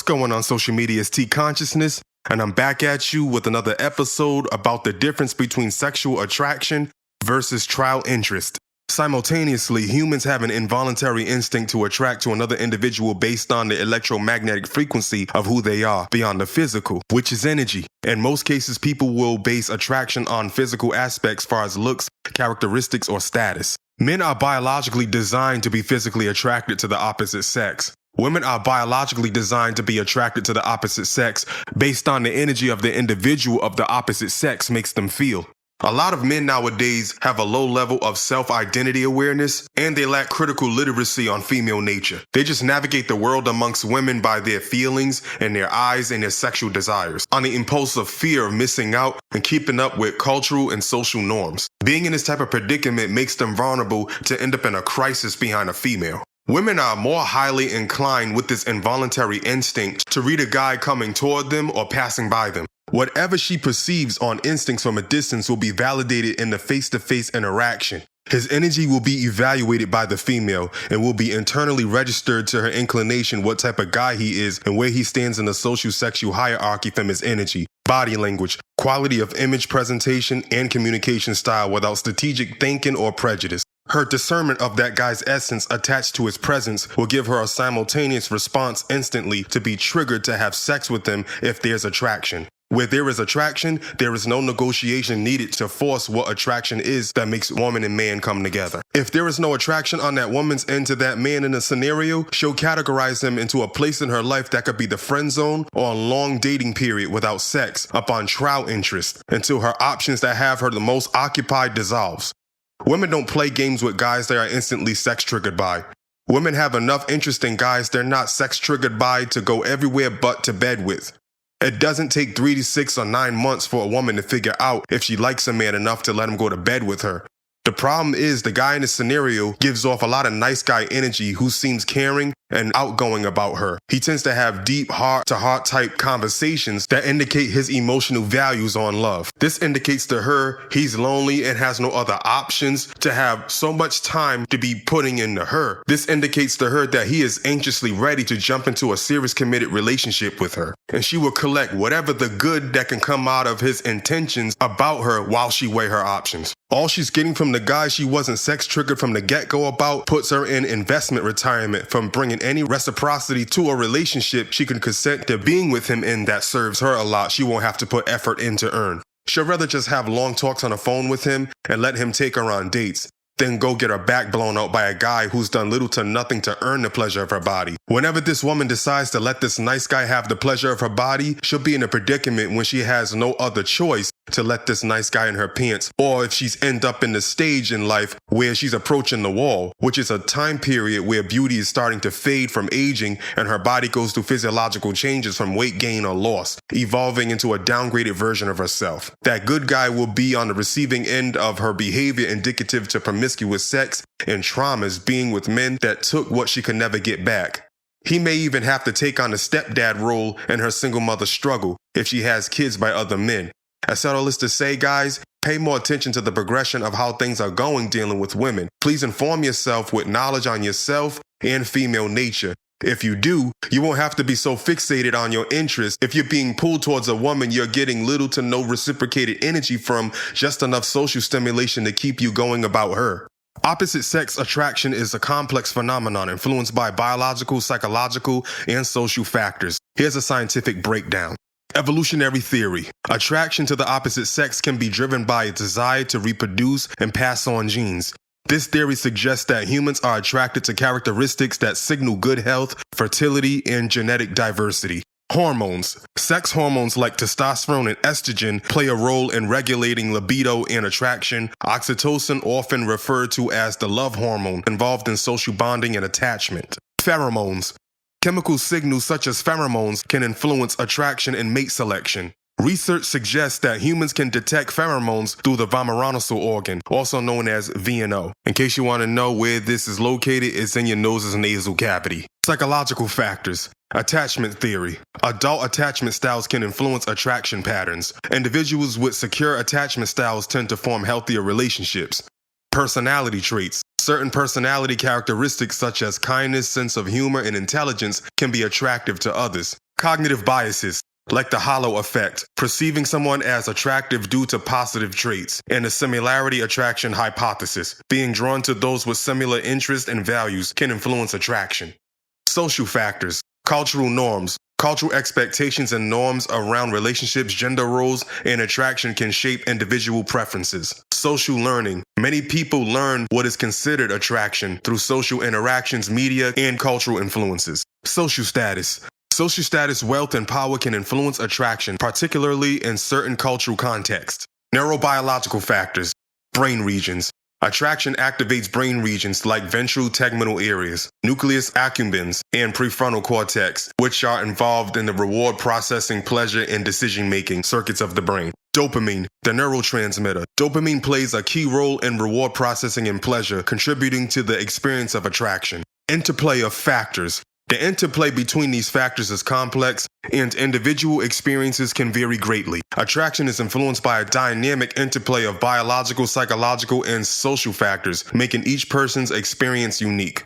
going on social media? It's T Consciousness, and I'm back at you with another episode about the difference between sexual attraction versus trial interest. Simultaneously, humans have an involuntary instinct to attract to another individual based on the electromagnetic frequency of who they are, beyond the physical, which is energy. In most cases, people will base attraction on physical aspects as far as looks, characteristics, or status. Men are biologically designed to be physically attracted to the opposite sex. Women are biologically designed to be attracted to the opposite sex based on the energy of the individual of the opposite sex makes them feel. A lot of men nowadays have a low level of self-identity awareness, and they lack critical literacy on female nature. They just navigate the world amongst women by their feelings and their eyes and their sexual desires, on the impulsive fear of missing out and keeping up with cultural and social norms. Being in this type of predicament makes them vulnerable to end up in a crisis behind a female. Women are more highly inclined with this involuntary instinct to read a guy coming toward them or passing by them. Whatever she perceives on instincts from a distance will be validated in the face-to-face interaction. His energy will be evaluated by the female and will be internally registered to her inclination what type of guy he is and where he stands in the social sexual hierarchy from his energy, body language, quality of image presentation, and communication style without strategic thinking or prejudice. Her discernment of that guy's essence attached to his presence will give her a simultaneous response instantly to be triggered to have sex with him if there's attraction. Where there is attraction, there is no negotiation needed to force what attraction is that makes woman and man come together. If there is no attraction on that woman's end to that man in a scenario, she'll categorize him into a place in her life that could be the friend zone or a long dating period without sex upon trial interest until her options that have her the most occupied dissolves. Women don't play games with guys they are instantly sex triggered by. Women have enough interest in guys they're not sex triggered by to go everywhere but to bed with. It doesn't take 3 to 6 or 9 months for a woman to figure out if she likes a man enough to let him go to bed with her. The problem is the guy in this scenario gives off a lot of nice guy energy who seems caring and outgoing about her. He tends to have deep heart-to-heart type conversations that indicate his emotional values on love. This indicates to her he's lonely and has no other options to have so much time to be putting into her. This indicates to her that he is anxiously ready to jump into a serious committed relationship with her. And she will collect whatever the good that can come out of his intentions about her while she weigh her options. All she's getting from the guy she wasn't sex triggered from the get-go about puts her in investment retirement from bringing any reciprocity to a relationship she can consent to being with him in that serves her a lot she won't have to put effort in to earn. She'll rather just have long talks on the phone with him and let him take her on dates, then go get her back blown out by a guy who's done little to nothing to earn the pleasure of her body. Whenever this woman decides to let this nice guy have the pleasure of her body, she'll be in a predicament when she has no other choice to let this nice guy in her pants, or if she's end up in the stage in life where she's approaching the wall, which is a time period where beauty is starting to fade from aging and her body goes through physiological changes from weight gain or loss, evolving into a downgraded version of herself. That good guy will be on the receiving end of her behavior indicative to promiscuous sex and traumas being with men that took what she could never get back. He may even have to take on the stepdad role in her single mother struggle if she has kids by other men. I said all this to say, guys, pay more attention to the progression of how things are going dealing with women. Please inform yourself with knowledge on yourself and female nature. If you do, you won't have to be so fixated on your interests. If you're being pulled towards a woman you're getting little to no reciprocated energy from, just enough social stimulation to keep you going about her. Opposite sex attraction is a complex phenomenon influenced by biological, psychological, and social factors. Here's a scientific breakdown. Evolutionary theory. Attraction to the opposite sex can be driven by a desire to reproduce and pass on genes. This theory suggests that humans are attracted to characteristics that signal good health, fertility, and genetic diversity. Hormones. Sex hormones like testosterone and estrogen play a role in regulating libido and attraction. Oxytocin, often referred to as the love hormone, involved in social bonding and attachment. Pheromones. Chemical signals such as pheromones can influence attraction and mate selection. Research suggests that humans can detect pheromones through the vomeronasal organ, also known as VNO. In case you want to know where this is located, it's in your nose's nasal cavity. Psychological factors. Attachment theory. Adult attachment styles can influence attraction patterns. Individuals with secure attachment styles tend to form healthier relationships. Personality traits. Certain personality characteristics such as kindness, sense of humor, and intelligence can be attractive to others. Cognitive biases, like the halo effect, perceiving someone as attractive due to positive traits, and the similarity attraction hypothesis, being drawn to those with similar interests and values can influence attraction. Social factors, cultural norms. Cultural expectations and norms around relationships, gender roles, and attraction can shape individual preferences. Social learning. Many people learn what is considered attraction through social interactions, media, and cultural influences. Social status. Social status, wealth, and power can influence attraction, particularly in certain cultural contexts. Neurobiological factors. Brain regions. Attraction activates brain regions like ventral tegmental areas, nucleus accumbens, and prefrontal cortex, which are involved in the reward processing, pleasure, and decision-making circuits of the brain. Dopamine, the neurotransmitter. Dopamine plays a key role in reward processing and pleasure, contributing to the experience of attraction. Interplay of factors. The interplay between these factors is complex, and individual experiences can vary greatly. Attraction is influenced by a dynamic interplay of biological, psychological, and social factors, making each person's experience unique.